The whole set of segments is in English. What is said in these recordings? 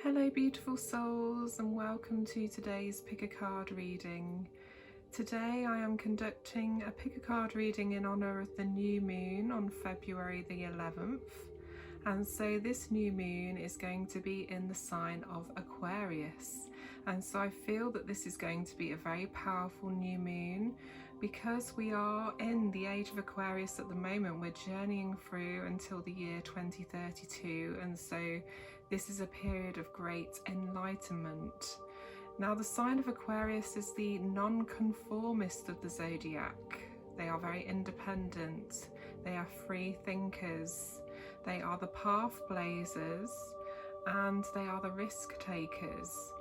Hello beautiful souls, and welcome to today's pick a card reading. Today I am conducting a pick a card reading in honour of the new moon on February the 11th, and so this new moon is going to be in the sign of Aquarius, and so I feel that this is going to be a very powerful new moon because we are in the age of Aquarius at the moment. We're journeying through until the year 2032, and so this is a period of great enlightenment. Now, the sign of Aquarius is the non-conformist of the zodiac. They are very independent, they are free thinkers, they are the path blazers, and they are the risk takers.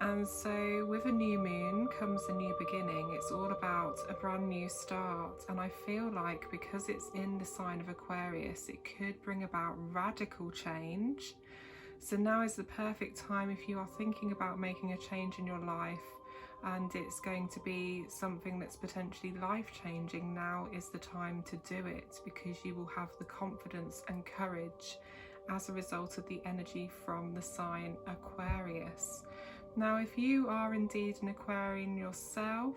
And so with a new moon comes a new beginning. It's all about a brand new start, and I feel like because it's in the sign of Aquarius, it could bring about radical change. So now is the perfect time if you are thinking about making a change in your life and it's going to be something that's potentially life-changing. Now is the time to do it because you will have the confidence and courage as a result of the energy from the sign Aquarius. Now, if you are indeed an Aquarian yourself,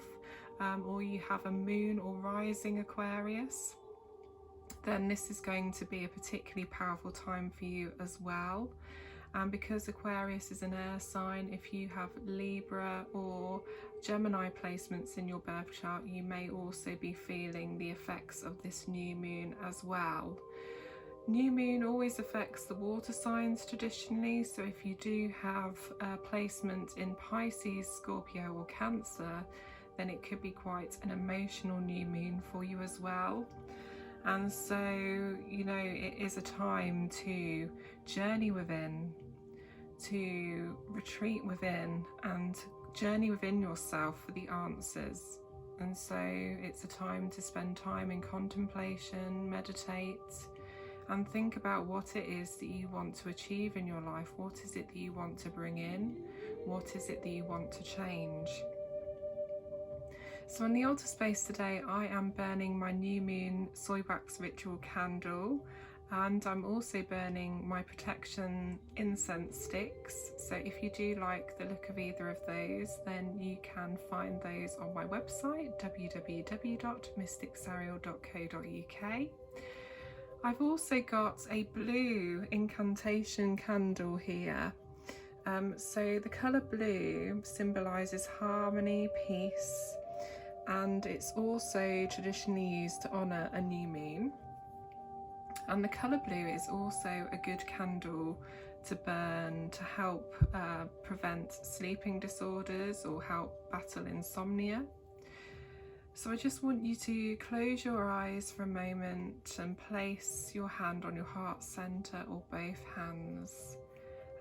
or you have a moon or rising Aquarius, then this is going to be a particularly powerful time for you as well. And because Aquarius is an air sign, if you have Libra or Gemini placements in your birth chart, you may also be feeling the effects of this new moon as well. New moon always affects the water signs traditionally, so if you do have a placement in Pisces, Scorpio or Cancer, then it could be quite an emotional new moon for you as well. And so, you know, it is a time to journey within, to retreat within and journey within yourself for the answers. And so it's a time to spend time in contemplation, meditate, and think about what it is that you want to achieve in your life. What is it that you want to bring in? What is it that you want to change? So in the altar space today, I am burning my new moon soy wax ritual candle, and I'm also burning my protection incense sticks. So if you do like the look of either of those, then you can find those on my website, www.mysticsariel.co.uk. I've also got a blue incantation candle here. So the colour blue symbolises harmony, peace, and it's also traditionally used to honour a new moon. And the colour blue is also a good candle to burn to help prevent sleeping disorders or help battle insomnia. So I just want you to close your eyes for a moment and place your hand on your heart centre or both hands,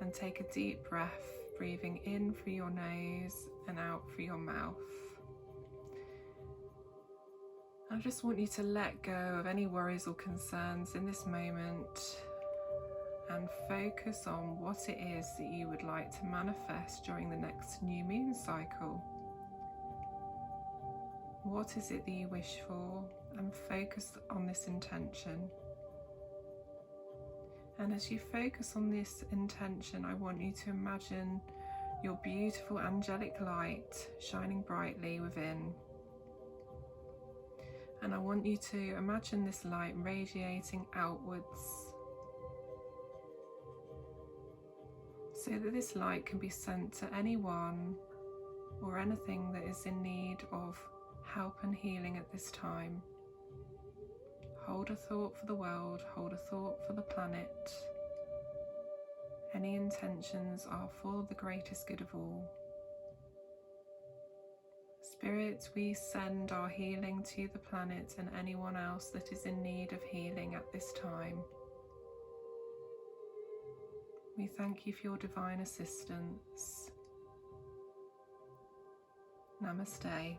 and take a deep breath, breathing in through your nose and out through your mouth. I just want you to let go of any worries or concerns in this moment and focus on what it is that you would like to manifest during the next new moon cycle. What is it that you wish for? And focus on this intention. And as you focus on this intention, I want you to imagine your beautiful angelic light shining brightly within. And I want you to imagine this light radiating outwards, so that this light can be sent to anyone or anything that is in need of help and healing at this time. Hold a thought for the world, hold a thought for the planet. Any intentions are for the greatest good of all. Spirit, we send our healing to the planet and anyone else that is in need of healing at this time. We thank you for your divine assistance. Namaste.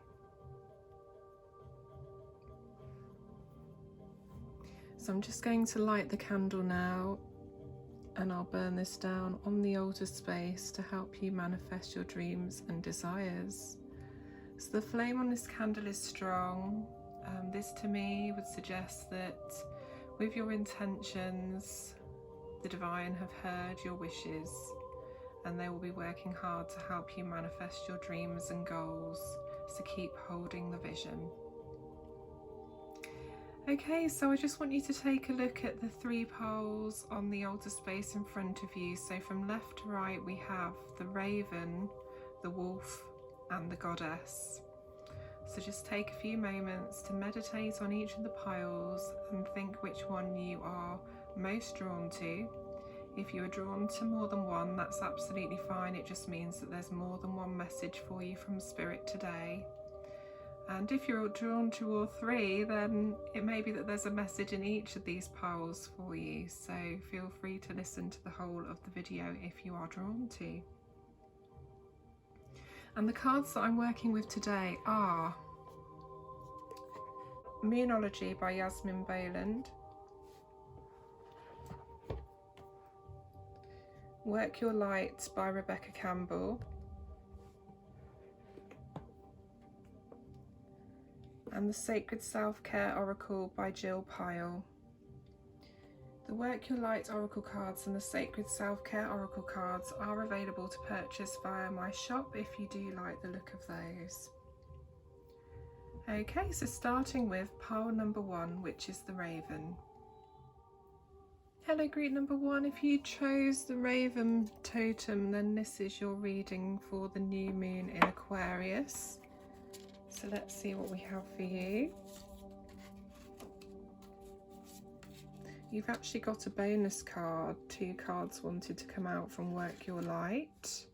So I'm just going to light the candle now, and I'll burn this down on the altar space to help you manifest your dreams and desires. So the flame on this candle is strong. This to me would suggest that with your intentions, the divine have heard your wishes, and they will be working hard to help you manifest your dreams and goals. So keep holding the vision. Okay, so I just want you to take a look at the 3 poles on the altar space in front of you. So from left to right we have the raven, the wolf and the goddess. So just take a few moments to meditate on each of the piles and think which one you are most drawn to. If you are drawn to more than one, that's absolutely fine. It just means that there's more than one message for you from Spirit today. And if you're drawn to all 3, then it may be that there's a message in each of these piles for you. So feel free to listen to the whole of the video if you are drawn to. And the cards that I'm working with today are Moonology by Yasmin Boland, Work Your Light by Rebecca Campbell, and the Sacred Self-Care Oracle by Jill Pyle. The Work Your Light Oracle cards and the Sacred Self-Care Oracle cards are available to purchase via my shop if you do like the look of those. Okay, so starting with pile number 1, which is the Raven. Hello group number 1, if you chose the Raven totem, then this is your reading for the new moon in Aquarius. So let's see what we have for you. You've actually got a bonus card. 2 cards wanted to come out from Work Your Light.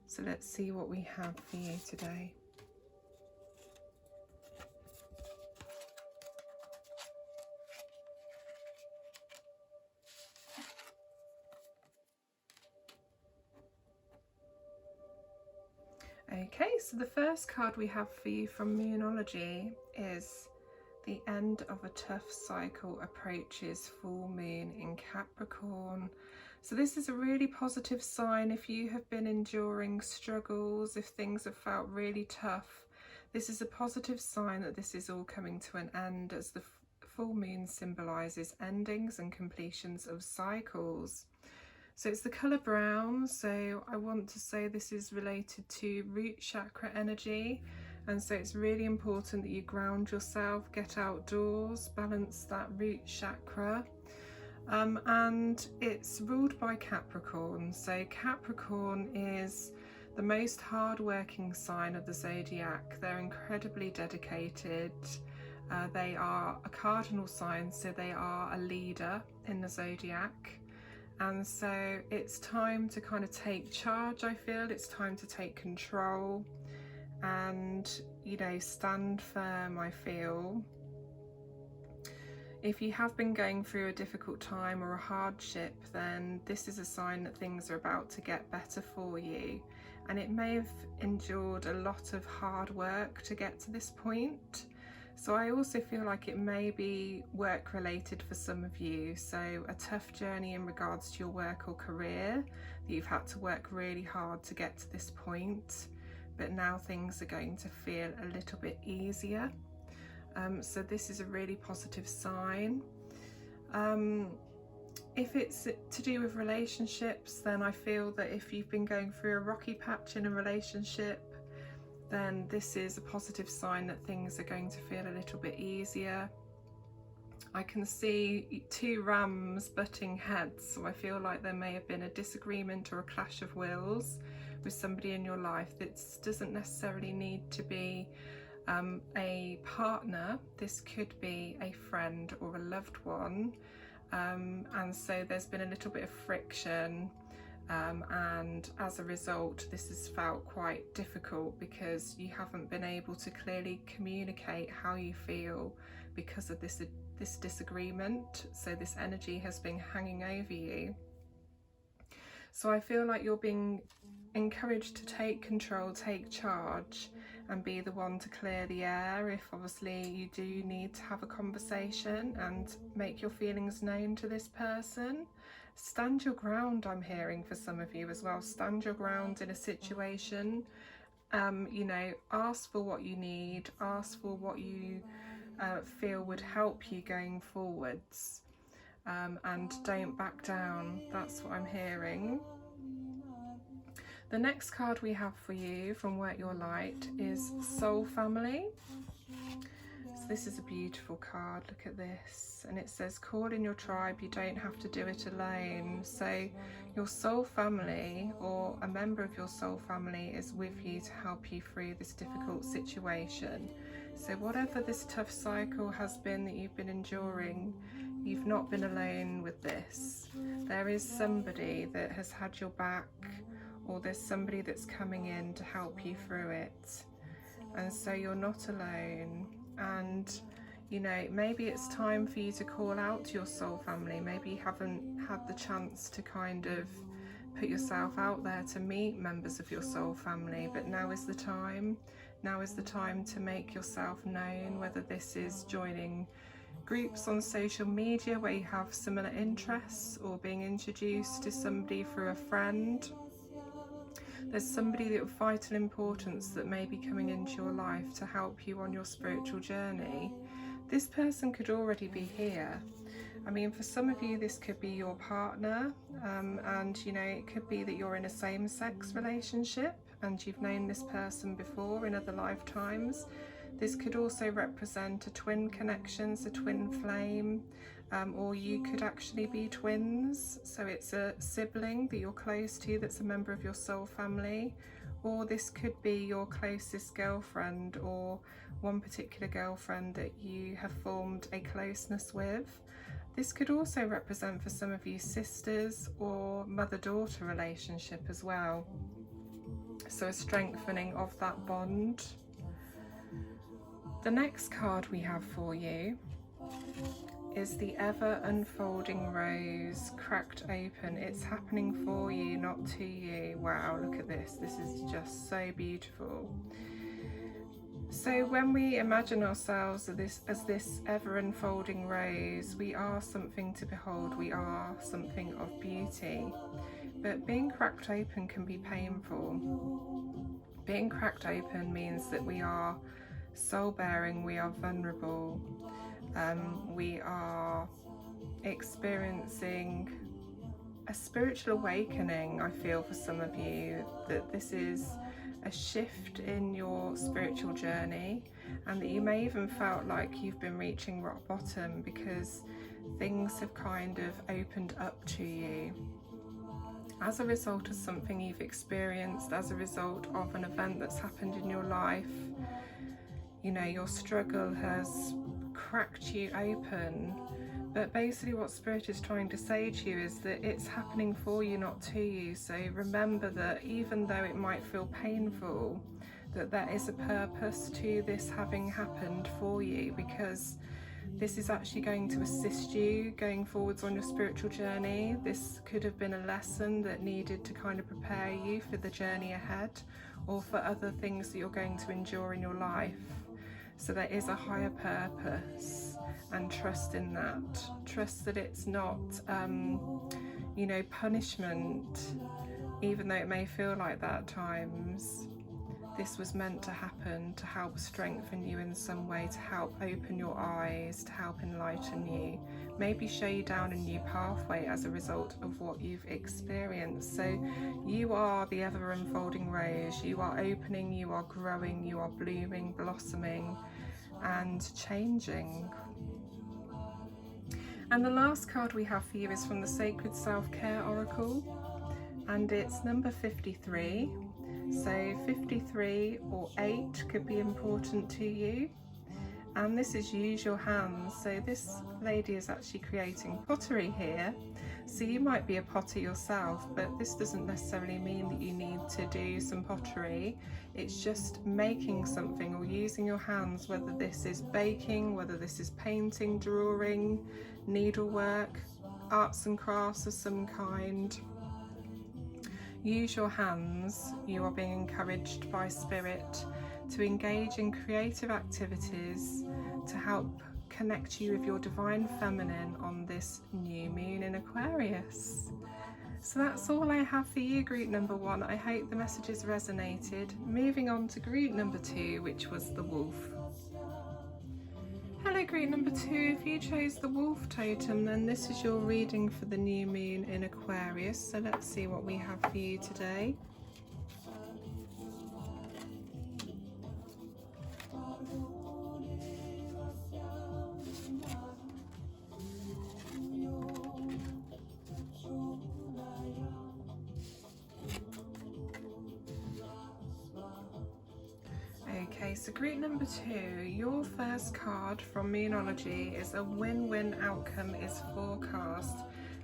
So let's see what we have for you today. Okay, so the first card we have for you from Moonology is the end of a tough cycle approaches full moon in Capricorn. So this is a really positive sign if you have been enduring struggles, if things have felt really tough. This is a positive sign that this is all coming to an end, as the full moon symbolises endings and completions of cycles. So it's the colour brown, so I want to say this is related to root chakra energy, and so it's really important that you ground yourself, get outdoors, balance that root chakra. And it's ruled by Capricorn. So Capricorn is the most hard-working sign of the zodiac. They're incredibly dedicated. They are a cardinal sign, so they are a leader in the zodiac. And so it's time to kind of take charge, I feel. It's time to take control and, you know, stand firm, I feel. If you have been going through a difficult time or a hardship, then this is a sign that things are about to get better for you. And it may have endured a lot of hard work to get to this point. So I also feel like it may be work related for some of you. So a tough journey in regards to your work or career, that you've had to work really hard to get to this point, but now things are going to feel a little bit easier. So this is a really positive sign. If it's to do with relationships, then I feel that if you've been going through a rocky patch in a relationship, then this is a positive sign that things are going to feel a little bit easier. I can see 2 rams butting heads, so I feel like there may have been a disagreement or a clash of wills with somebody in your life. This doesn't necessarily need to be a partner. This could be a friend or a loved one, and so there's been a little bit of friction. And as a result, this has felt quite difficult because you haven't been able to clearly communicate how you feel because of this disagreement. So this energy has been hanging over you. So I feel like you're being encouraged to take control, take charge, and be the one to clear the air if obviously you do need to have a conversation and make your feelings known to this person. Stand your ground, I'm hearing for some of you as well. Stand your ground in a situation. You know, ask for what you need, ask for what you feel would help you going forwards, and don't back down. That's what I'm hearing. The next card we have for you from Work Your Light is Soul Family. So this is a beautiful card, look at this, and it says call in your tribe, you don't have to do it alone. So your soul family, or a member of your soul family, is with you to help you through this difficult situation. So whatever this tough cycle has been that you've been enduring, you've not been alone with this. There is somebody that has had your back, or there's somebody that's coming in to help you through it. And so you're not alone. And you know, maybe it's time for you to call out to your soul family. Maybe you haven't had the chance to kind of put yourself out there to meet members of your soul family, but now is the time. Now is the time to make yourself known, whether this is joining groups on social media where you have similar interests, or being introduced to somebody through a friend. There's somebody of vital importance that may be coming into your life to help you on your spiritual journey. This person could already be here. I mean, for some of you, this could be your partner, and you know, it could be that you're in a same-sex relationship and you've known this person before in other lifetimes. This could also represent a twin connection, so twin flame, or you could actually be twins, so it's a sibling that you're close to that's a member of your soul family. Or this could be your closest girlfriend, or one particular girlfriend that you have formed a closeness with. This could also represent for some of you sisters or mother-daughter relationship as well. So a strengthening of that bond. The next card we have for you is the ever unfolding rose, cracked open. It's happening for you, not to you. Wow, look at this. This is just so beautiful. So when we imagine ourselves as this ever unfolding rose, we are something to behold. We are something of beauty. But being cracked open can be painful. Being cracked open means that we are soul bearing, we are vulnerable. We are experiencing a spiritual awakening. I feel for some of you that this is a shift in your spiritual journey, and that you may even felt like you've been reaching rock bottom because things have kind of opened up to you as a result of something you've experienced, as a result of an event that's happened in your life. You know, your struggle has cracked you open, but basically what Spirit is trying to say to you is that it's happening for you, not to you. So remember that even though it might feel painful, that there is a purpose to this having happened for you, because this is actually going to assist you going forwards on your spiritual journey. This could have been a lesson that needed to kind of prepare you for the journey ahead, or for other things that you're going to endure in your life. So there is a higher purpose, and trust in that. Trust that it's not, you know, punishment, even though it may feel like that at times. This was meant to happen to help strengthen you in some way, to help open your eyes, to help enlighten you, maybe show you down a new pathway as a result of what you've experienced. So you are the ever unfolding rose. You are opening, you are growing, you are blooming, blossoming and changing. And the last card we have for you is from the Sacred Self-Care Oracle, and it's number 53. So 53 or 8 could be important to you. And this is use your hands. So this lady is actually creating pottery here. So you might be a potter yourself, but this doesn't necessarily mean that you need to do some pottery. It's just making something or using your hands, whether this is baking, whether this is painting, drawing, needlework, arts and crafts of some kind. Use your hands. You are being encouraged by Spirit to engage in creative activities to help connect you with your divine feminine on this new moon in Aquarius. So that's all I have for you, group number 1. I hope the messages resonated. Moving on to group number 2, which was the wolf. Hello group number 2, if you chose the wolf totem, then this is your reading for the new moon in Aquarius. So let's see what we have for you today. so group number 2, your first card from Moonology is a win-win outcome is forecast,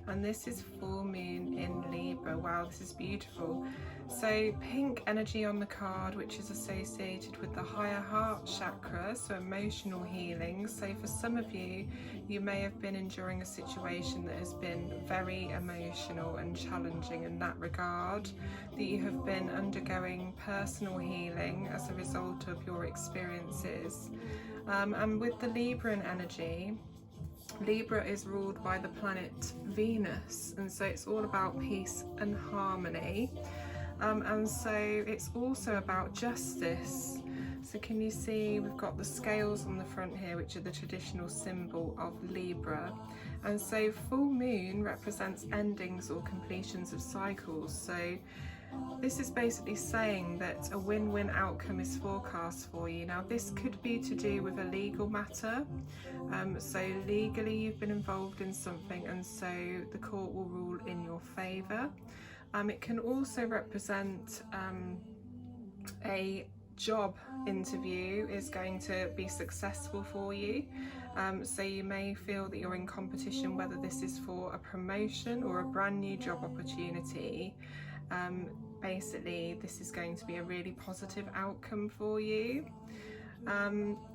and this is full moon in Libra. Wow, this is beautiful. So pink energy on the card, which is associated with the higher heart chakra, so emotional healing. So for some of you, you may have been enduring a situation that has been very emotional and challenging in that regard, that you have been undergoing personal healing as a result of your experiences. And with the Libran energy, Libra is ruled by the planet Venus, and so it's all about peace and harmony. And so it's also about justice. So can you see we've got the scales on the front here, which are the traditional symbol of Libra. And so full moon represents endings or completions of cycles. So this is basically saying that a win-win outcome is forecast for you. Now this could be to do with a legal matter. So legally you've been involved in something, and so the court will rule in your favour. It can also represent a job interview is going to be successful for you. So you may feel that you're in competition, whether this is for a promotion or a brand new job opportunity. Basically, this is going to be a really positive outcome for you.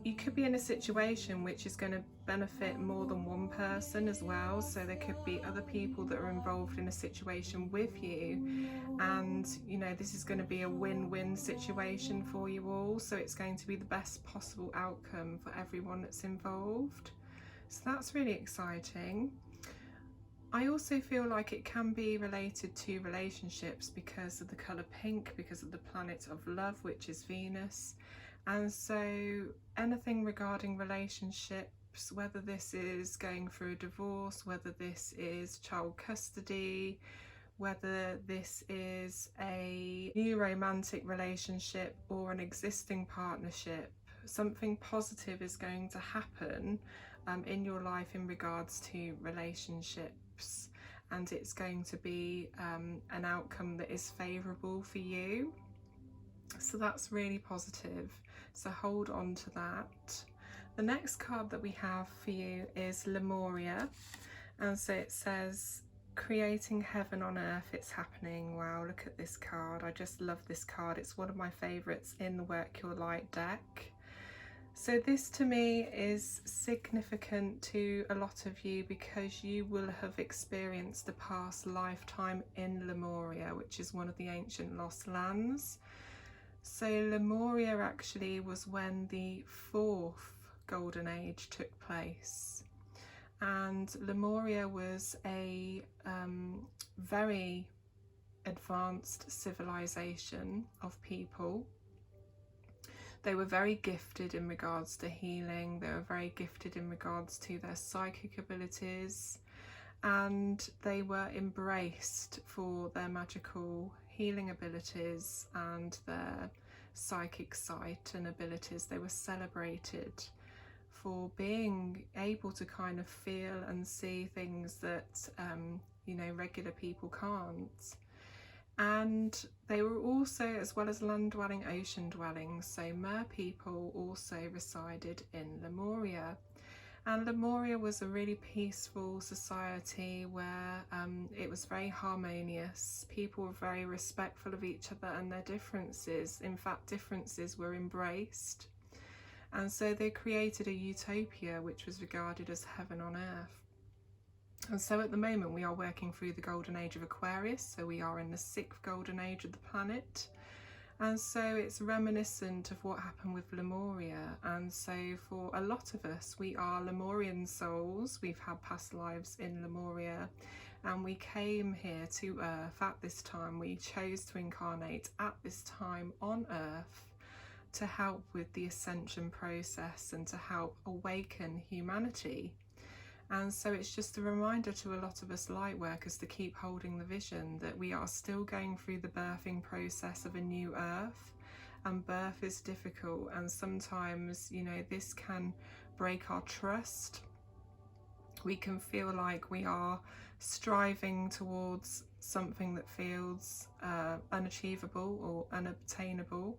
You could be in a situation which is going to benefit more than one person as well, so there could be other people that are involved in a situation with you, and you know, this is going to be a win-win situation for you all, so it's going to be the best possible outcome for everyone that's involved. So that's really exciting. I also feel like it can be related to relationships because of the colour pink, because of the planet of love, which is Venus. And so anything regarding relationships, whether this is going through a divorce, whether this is child custody, whether this is a new romantic relationship or an existing partnership, something positive is going to happen in your life in regards to relationships, and it's going to be an outcome that is favourable for you. So that's really positive, so hold on to that. The next card that we have for you is Lemuria, and so it says creating heaven on earth, it's happening. Wow, look at this card. I just love this card. It's one of my favourites in the Work Your Light deck. So this to me is significant to a lot of you because you will have experienced a past lifetime in Lemuria, which is one of the ancient lost lands. So Lemuria actually was when the 4th golden age took place, and Lemuria was a very advanced civilization of people. They were very gifted in regards to healing, they were very gifted in regards to their psychic abilities, and they were embraced for their magical healing abilities and their psychic sight and abilities. They were celebrated for being able to kind of feel and see things that you know, regular people can't. And they were also, as well as land dwelling, ocean dwelling, so mer people also resided in Lemuria. And Lemuria was a really peaceful society where it was very harmonious. People were very respectful of each other and their differences. In fact, differences were embraced. And so they created a utopia which was regarded as heaven on earth. And so at the moment we are working through the golden age of Aquarius, so we are in the 6th golden age of the planet. And so it's reminiscent of what happened with Lemuria. And so for a lot of us, we are Lemurian souls. We've had past lives in Lemuria, and we came here to Earth at this time. We chose to incarnate at this time on Earth to help with the ascension process and to help awaken humanity. And so it's just a reminder to a lot of us light workers to keep holding the vision that we are still going through the birthing process of a new earth, and birth is difficult, and sometimes, you know, this can break our trust. We can feel like we are striving towards something that feels unachievable or unobtainable,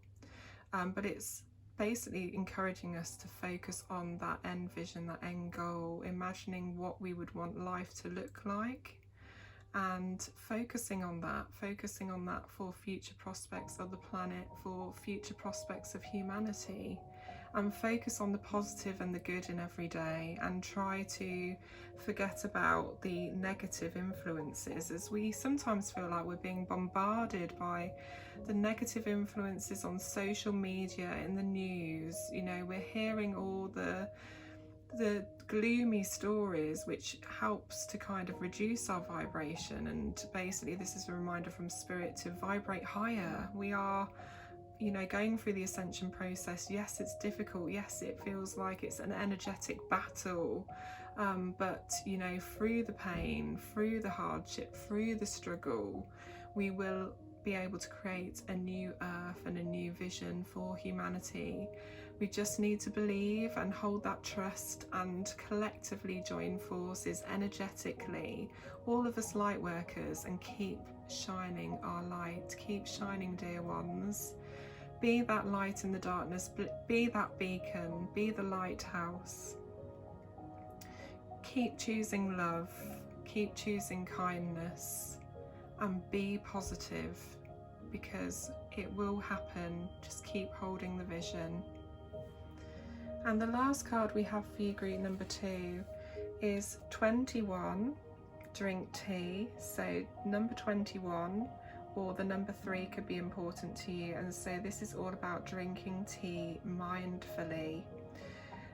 but it's basically encouraging us to focus on that end vision, that end goal, imagining what we would want life to look like, and focusing on that for future prospects of the planet, for future prospects of humanity, and focus on the positive and the good in every day, and try to forget about the negative influences, as we sometimes feel like we're being bombarded by the negative influences on social media, in the news. You know, we're hearing all the gloomy stories, which helps to kind of reduce our vibration. And basically this is a reminder from Spirit to vibrate higher. We are, you know, going through the ascension process. Yes, it's difficult. Yes, it feels like it's an energetic battle. But, you know, through the pain, through the hardship, through the struggle, we will be able to create a new earth and a new vision for humanity. We just need to believe and hold that trust, and collectively join forces energetically, all of us light workers, and keep shining our light. Keep shining, dear ones. Be that light in the darkness, be that beacon, be the lighthouse. Keep choosing love, keep choosing kindness, and be positive, because it will happen. Just keep holding the vision. And the last card we have for you, group number 2, is 21, drink tea. So number 21 or the number 3 could be important to you. And so this is all about drinking tea mindfully.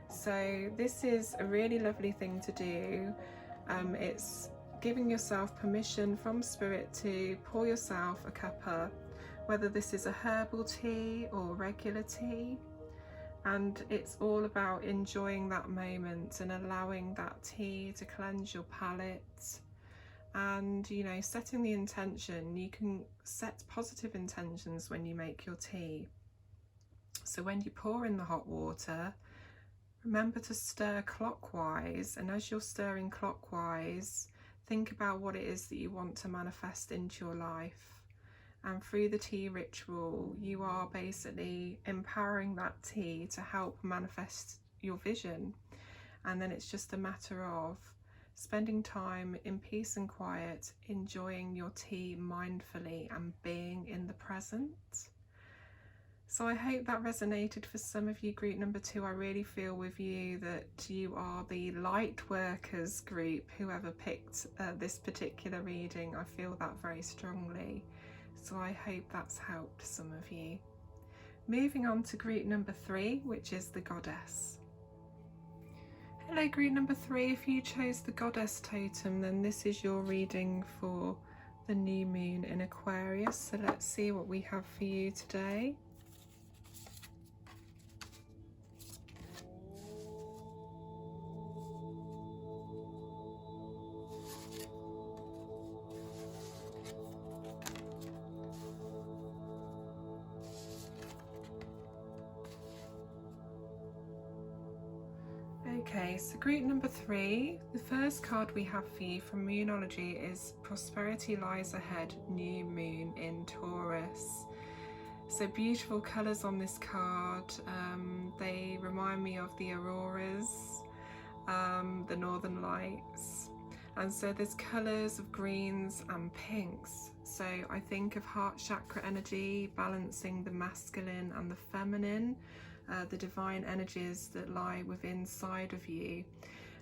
So this is a really lovely thing to do. It's giving yourself permission from Spirit to pour yourself a cuppa, whether this is a herbal tea or regular tea. And it's all about enjoying that moment and allowing that tea to cleanse your palate. And, you know, setting the intention. You can set positive intentions when you make your tea. So when you pour in the hot water, remember to stir clockwise. And as you're stirring clockwise, think about what it is that you want to manifest into your life. And through the tea ritual, you are basically empowering that tea to help manifest your vision. And then it's just a matter of spending time in peace and quiet, enjoying your tea mindfully and being in the present. So I hope that resonated for some of you, group number 2. I really feel with you that you are the light workers group, whoever picked this particular reading. I feel that very strongly. So I hope that's helped some of you. Moving on to group number 3, which is the Goddess. Hello, group number 3. If you chose the Goddess totem, then this is your reading for the new moon in Aquarius. So let's see what we have for you today. Okay, so group number 3, the first card we have for you from Moonology is Prosperity Lies Ahead, New Moon in Taurus. So beautiful colours on this card. They remind me of the auroras, the northern lights. And so there's colours of greens and pinks. So I think of heart chakra energy, balancing the masculine and the feminine. The divine energies that lie within inside of you.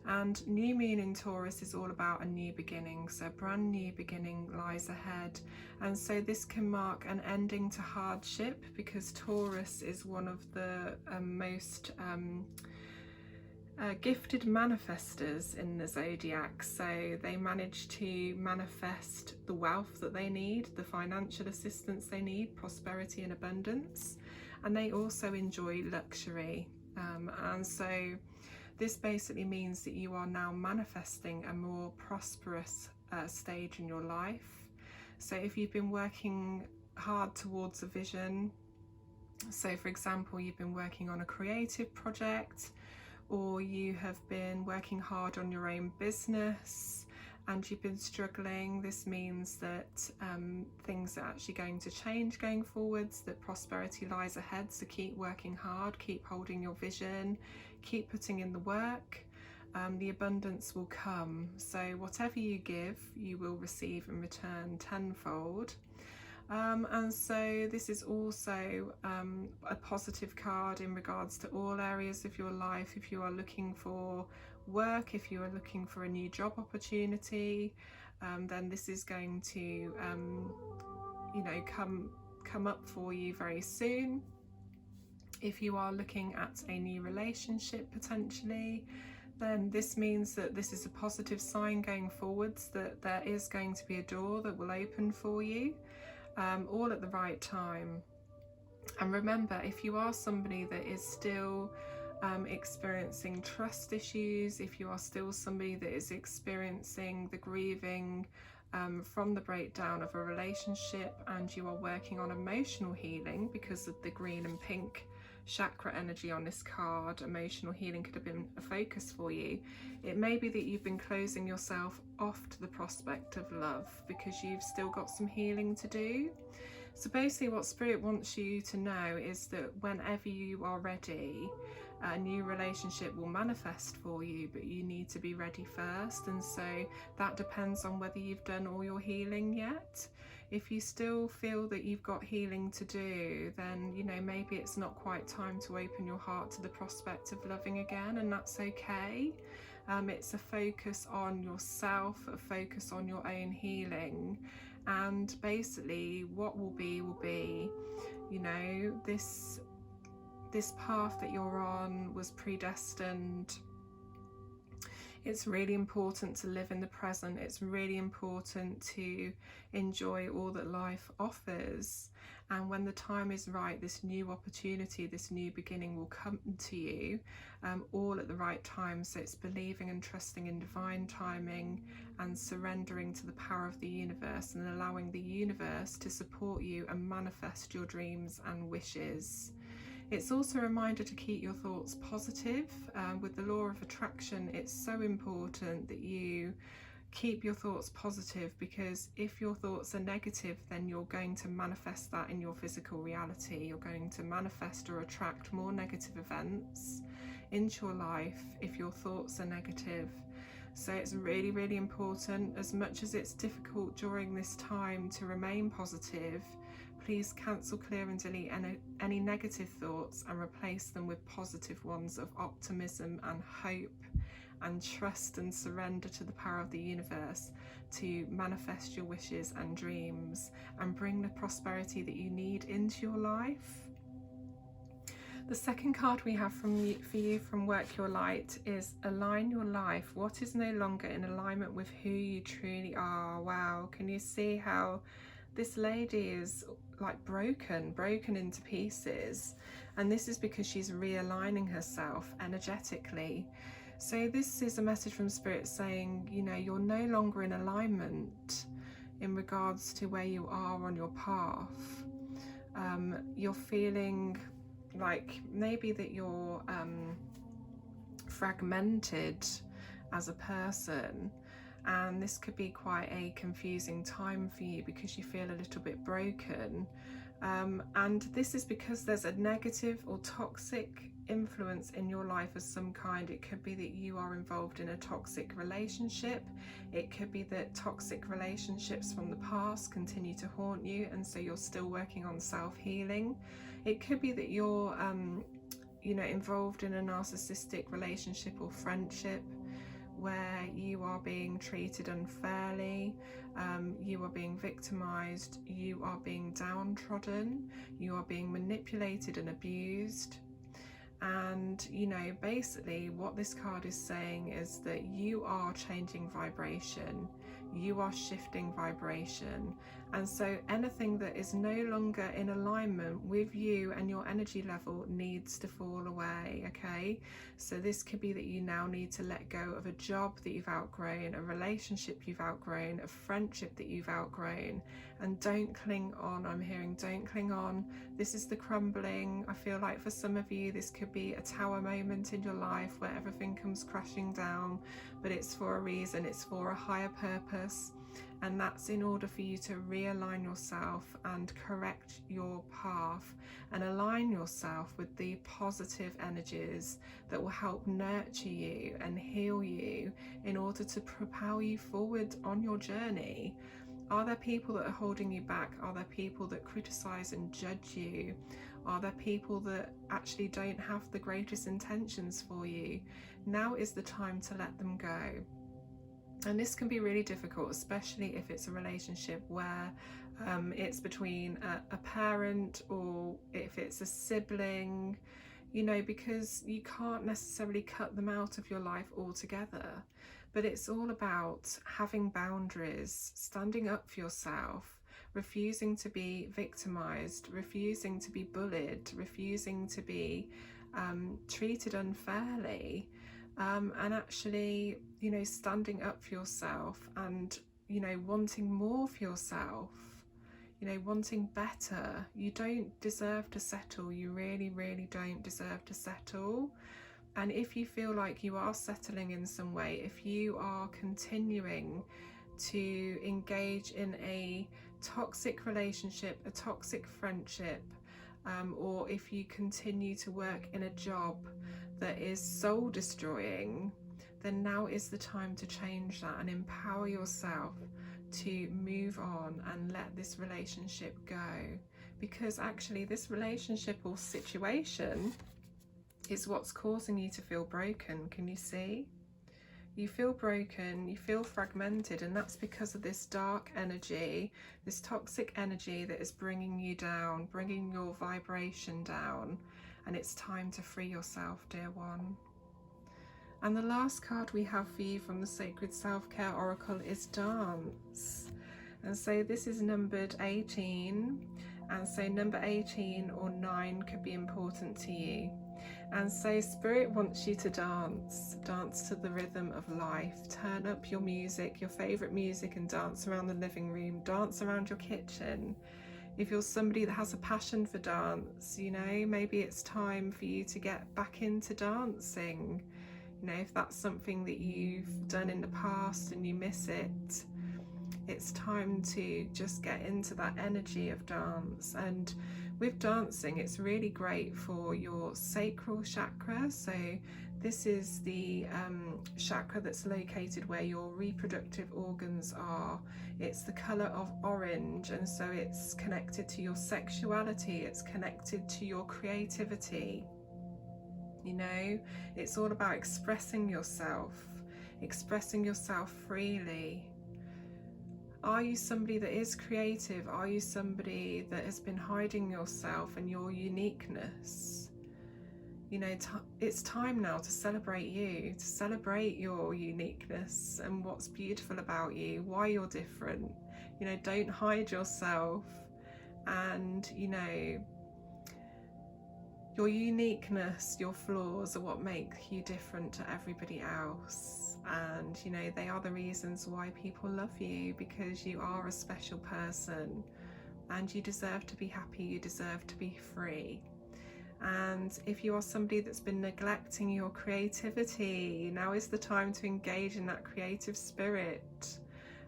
And new moon in Taurus is all about a new beginning, so a brand new beginning lies ahead. And so this can mark an ending to hardship, because Taurus is one of the most gifted manifestors in the zodiac. So they manage to manifest the wealth that they need, the financial assistance they need, prosperity and abundance. And they also enjoy luxury. And so this basically means that you are now manifesting a more prosperous stage in your life. So if you've been working hard towards a vision, so for example, you've been working on a creative project, or you have been working hard on your own business, and you've been struggling, this means that things are actually going to change going forwards, that prosperity lies ahead. So keep working hard, keep holding your vision, keep putting in the work. The abundance will come. So whatever you give, you will receive in return tenfold. And so this is also a positive card in regards to all areas of your life. If you are looking for work, if you are looking for a new job opportunity, then this is going to you know, come up for you very soon. If you are looking at a new relationship potentially, then this means that this is a positive sign going forwards, that there is going to be a door that will open for you, all at the right time. And remember, if you are somebody that is still experiencing trust issues, if you are still somebody that is experiencing the grieving from the breakdown of a relationship, and you are working on emotional healing because of the green and pink chakra energy on this card, emotional healing could have been a focus for you. It may be that you've been closing yourself off to the prospect of love because you've still got some healing to do. So basically what Spirit wants you to know is that whenever you are ready, a new relationship will manifest for you, but you need to be ready first. And so that depends on whether you've done all your healing yet. If you still feel that you've got healing to do, then, you know, maybe it's not quite time to open your heart to the prospect of loving again, and that's okay. It's a focus on yourself, a focus on your own healing, and basically what will be, you know, this path that you're on was predestined. It's really important to live in the present. It's really important to enjoy all that life offers. And when the time is right, this new opportunity, this new beginning will come to you, all at the right time. So it's believing and trusting in divine timing and surrendering to the power of the universe and allowing the universe to support you and manifest your dreams and wishes. It's also a reminder to keep your thoughts positive. With the law of attraction, it's so important that you keep your thoughts positive, because if your thoughts are negative, then you're going to manifest that in your physical reality. You're going to manifest or attract more negative events into your life if your thoughts are negative. So it's really, really important, as much as it's difficult during this time to remain positive, please cancel, clear and delete any negative thoughts and replace them with positive ones of optimism and hope and trust and surrender to the power of the universe to manifest your wishes and dreams and bring the prosperity that you need into your life. The second card we have for you from Work Your Light is Align Your Life. What is no longer in alignment with who you truly are? Wow, can you see how this lady is like broken into pieces? And this is because she's realigning herself energetically. So this is a message from Spirit saying, you know, you're no longer in alignment in regards to where you are on your path. You're feeling like maybe that you're fragmented as a person, and this could be quite a confusing time for you because you feel a little bit broken, and this is because there's a negative or toxic influence in your life of some kind. It could be that you are involved in a toxic relationship. It could be that toxic relationships from the past continue to haunt you, and so you're still working on self-healing. It could be that you're you know, involved in a narcissistic relationship or friendship where you are being treated unfairly, you are being victimized, you are being downtrodden, you are being manipulated and abused. And, you know, basically what this card is saying is that you are changing vibration, you are shifting vibration, And so anything that is no longer in alignment with you and your energy level needs to fall away, okay? So this could be that you now need to let go of a job that you've outgrown, a relationship you've outgrown, a friendship that you've outgrown, and don't cling on. I'm hearing don't cling on. This is the crumbling. I feel like for some of you this could be a tower moment in your life where everything comes crashing down, but it's for a reason, it's for a higher purpose. And that's in order for you to realign yourself and correct your path and align yourself with the positive energies that will help nurture you and heal you in order to propel you forward on your journey. Are there people that are holding you back? Are there people that criticize and judge you? Are there people that actually don't have the greatest intentions for you? Now is the time to let them go. And this can be really difficult, especially if it's a relationship where it's between a parent, or if it's a sibling, you know, because you can't necessarily cut them out of your life altogether. But it's all about having boundaries, standing up for yourself, refusing to be victimized, refusing to be bullied, refusing to be treated unfairly. And actually, you know, standing up for yourself and, you know, wanting more for yourself, you know, wanting better. You don't deserve to settle. You really, really don't deserve to settle. And if you feel like you are settling in some way, if you are continuing to engage in a toxic relationship, a toxic friendship, or if you continue to work in a job that is soul destroying, then now is the time to change that and empower yourself to move on and let this relationship go. Because actually this relationship or situation is what's causing you to feel broken. Can you see? You feel broken, you feel fragmented, and that's because of this dark energy, this toxic energy that is bringing you down, bringing your vibration down. And it's time to free yourself, dear one. And the last card we have for you from the Sacred Self-Care Oracle is Dance. And so this is numbered 18. And so number 18 or 9 could be important to you. And so Spirit wants you to dance to the rhythm of life. Turn up your music, your favourite music, and dance around the living room, dance around your kitchen. If you're somebody that has a passion for dance, you know, maybe it's time for you to get back into dancing. You know, if that's something that you've done in the past and you miss it, it's time to just get into that energy of dance. And with dancing, it's really great for your sacral chakra. So this is the chakra that's located where your reproductive organs are. It's the colour of orange, and so it's connected to your sexuality, it's connected to your creativity. You know, it's all about expressing yourself freely. Are you somebody that is creative? Are you somebody that has been hiding yourself and your uniqueness? You know, it's time now to celebrate you, to celebrate your uniqueness and what's beautiful about you, why you're different. You know, don't hide yourself. And, you know, your uniqueness, your flaws are what make you different to everybody else. And, you know, they are the reasons why people love you, because you are a special person and you deserve to be happy, you deserve to be free. And if you are somebody that's been neglecting your creativity, now is the time to engage in that creative spirit.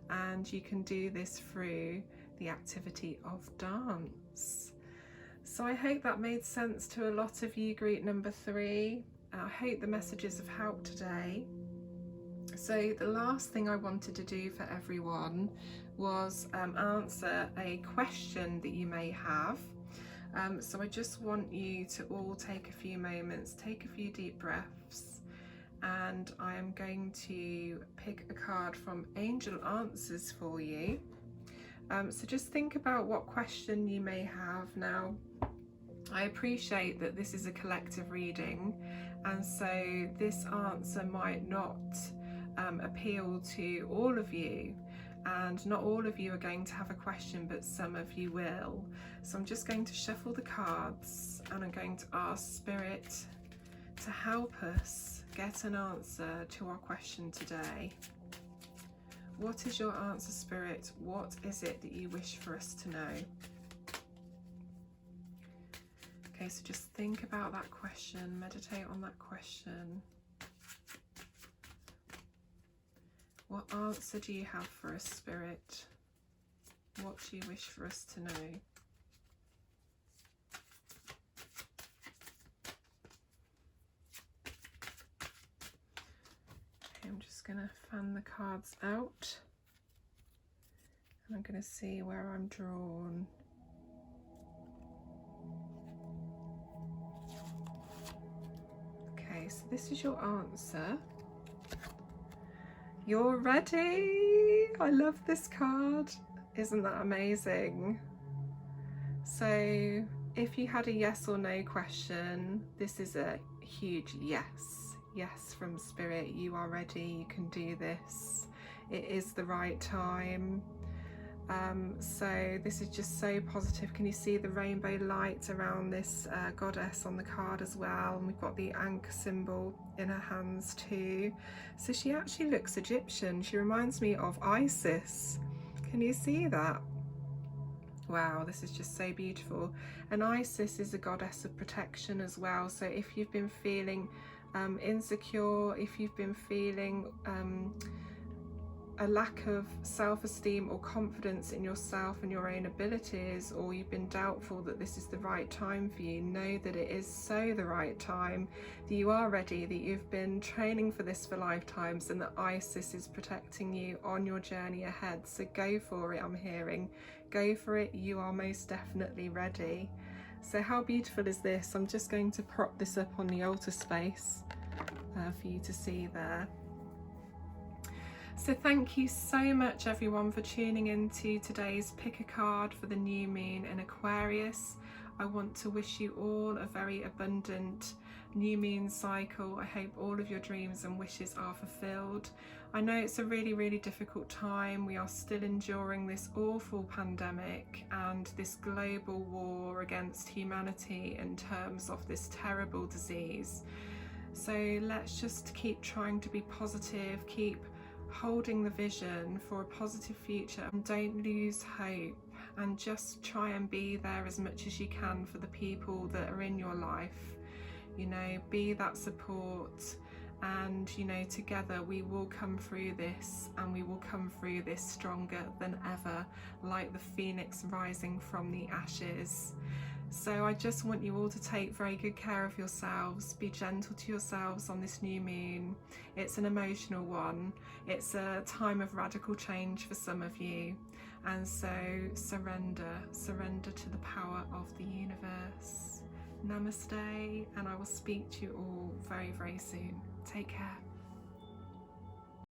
And you can do this through the activity of dance. So I hope that made sense to a lot of you, group number 3. I hope the messages have helped today. So the last thing I wanted to do for everyone was answer a question that you may have. So I just want you to all take a few moments, take a few deep breaths, and I am going to pick a card from Angel Answers for you. So just think about what question you may have. Now, I appreciate that this is a collective reading, and so this answer might not appeal to all of you. and not all of you are going to have a question, but some of you will. So I'm just going to shuffle the cards, and I'm going to ask Spirit to help us get an answer to our question today. What is your answer, Spirit? What is it that you wish for us to know? Okay, so just think about that question, meditate on that question. What answer do you have for us, Spirit? What do you wish for us to know? Okay, I'm just going to fan the cards out, and I'm going to see where I'm drawn. Okay, so this is your answer. You're ready. I love this card. Isn't that amazing? So if you had a yes or no question, this is a huge yes. Yes from Spirit. You are ready. You can do this. It is the right time. So this is just so positive. Can you see the rainbow light around this goddess on the card as well? And we've got the anchor symbol in her hands too. So she actually looks Egyptian. She reminds me of Isis. Can you see that? Wow, this is just so beautiful. And Isis is a goddess of protection as well. So if you've been feeling insecure, if you've been feeling a lack of self-esteem or confidence in yourself and your own abilities, or you've been doubtful that this is the right time for you, know that it is so the right time, that you are ready, that you've been training for this for lifetimes, and that Isis is protecting you on your journey ahead. So go for it. I'm hearing, go for it. You are most definitely ready. So how beautiful is this? I'm just going to prop this up on the altar space for you to see there. So thank you so much everyone for tuning into today's pick a card for the new moon in Aquarius. I want to wish you all a very abundant new moon cycle. I hope all of your dreams and wishes are fulfilled. I know it's a really difficult time. We are still enduring this awful pandemic and this global war against humanity in terms of this terrible disease. So let's just keep trying to be positive, keep holding the vision for a positive future, and don't lose hope, and just try and be there as much as you can for the people that are in your life. You know, be that support, and you know, together we will come through this, and we will come through this stronger than ever, like the phoenix rising from the ashes. So I just want you all to take very good care of yourselves, be gentle to yourselves on this new moon. It's an emotional one, it's a time of radical change for some of you, and so surrender to the power of the universe. Namaste, and I will speak to you all very soon. Take care.